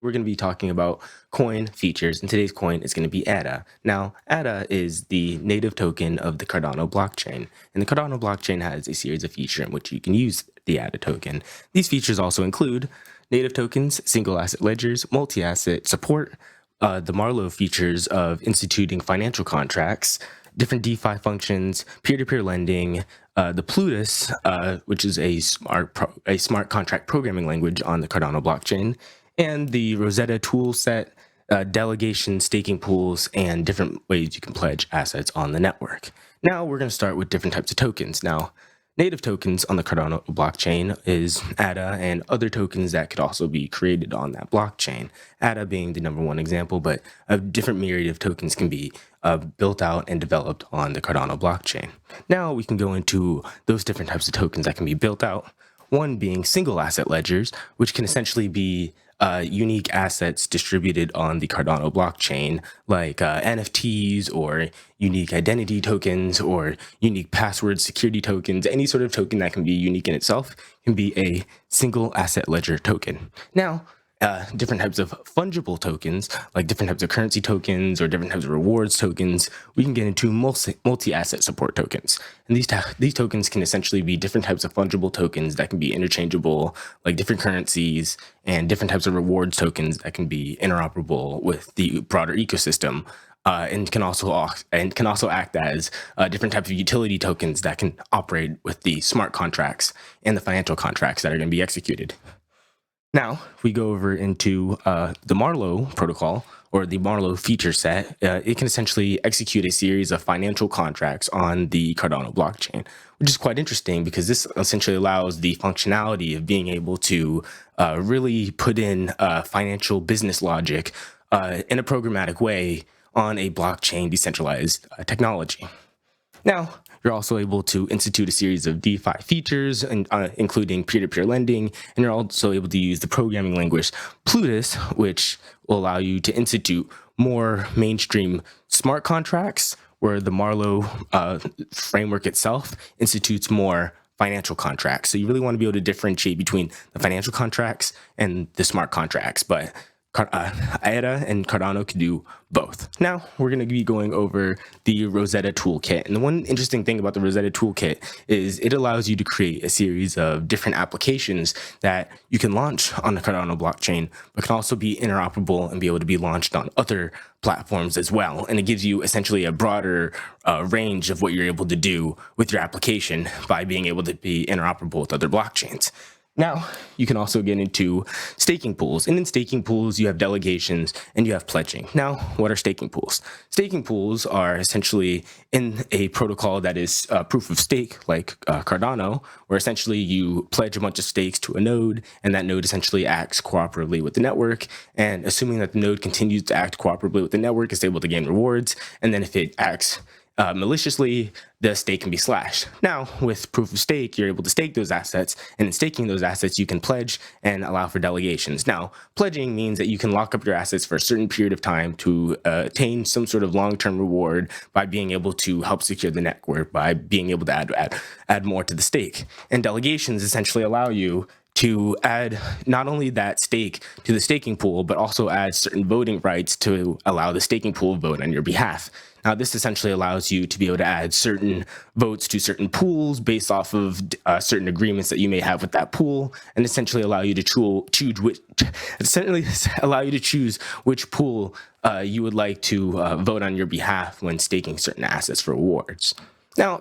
We're going to be talking about coin features, and today's coin is going to be ADA. Now, ADA is the native token of the Cardano blockchain, and the Cardano blockchain has a series of features in which you can use the ADA token. These features also include native tokens, single asset ledgers, multi-asset support, the Marlowe features of instituting financial contracts, different DeFi functions, peer-to-peer lending, the Plutus, which is a smart contract programming language on the Cardano blockchain, and the Rosetta tool set, delegation, staking pools, and different ways you can pledge assets on the network. Now we're going to start with different types of tokens. Now, native tokens on the Cardano blockchain is ADA and other tokens that could also be created on that blockchain. ADA being the number one example, but a different myriad of tokens can be built out and developed on the Cardano blockchain. Now we can go into those different types of tokens that can be built out. One being single asset ledgers, which can essentially be unique assets distributed on the Cardano blockchain, like NFTs or unique identity tokens or unique password security tokens. Any sort of token that can be unique in itself can be a single asset ledger token. Now, different types of fungible tokens, like different types of currency tokens or different types of rewards tokens, we can get into multi-asset support tokens. And these tokens can essentially be different types of fungible tokens that can be interchangeable, like different currencies, and different types of rewards tokens that can be interoperable with the broader ecosystem. And can also act as different types of utility tokens that can operate with the smart contracts and the financial contracts that are going to be executed. Now, we go over into the Marlowe protocol, or the Marlowe feature set. It can essentially execute a series of financial contracts on the Cardano blockchain, which is quite interesting because this essentially allows the functionality of being able to really put in financial business logic in a programmatic way on a blockchain decentralized technology. Now, you're also able to institute a series of DeFi features, including peer-to-peer lending, and you're also able to use the programming language Plutus, which will allow you to institute more mainstream smart contracts, where the Marlowe framework itself institutes more financial contracts. So you really want to be able to differentiate between the financial contracts and the smart contracts, but ADA and Cardano can do both. Now we're going to be going over the Rosetta toolkit. And the one interesting thing about the Rosetta toolkit is it allows you to create a series of different applications that you can launch on the Cardano blockchain, but can also be interoperable and be able to be launched on other platforms as well. And it gives you essentially a broader range of what you're able to do with your application by being able to be interoperable with other blockchains. Now, you can also get into staking pools. And in staking pools, you have delegations and you have pledging. Now, what are staking pools? Staking pools are essentially in a protocol that is proof of stake, like Cardano, where essentially you pledge a bunch of stakes to a node, and that node essentially acts cooperatively with the network. And assuming that the node continues to act cooperatively with the network, it's able to gain rewards. And then if it acts maliciously, the stake can be slashed. Now, with proof of stake, you're able to stake those assets, and in staking those assets, you can pledge and allow for delegations. Now, pledging means that you can lock up your assets for a certain period of time to attain some sort of long-term reward by being able to help secure the network, by being able to add more to the stake. And delegations essentially allow you to add not only that stake to the staking pool, but also add certain voting rights to allow the staking pool to vote on your behalf. Now, this essentially allows you to be able to add certain votes to certain pools based off of certain agreements that you may have with that pool, and essentially allow you to choose which pool you would like to vote on your behalf when staking certain assets for rewards.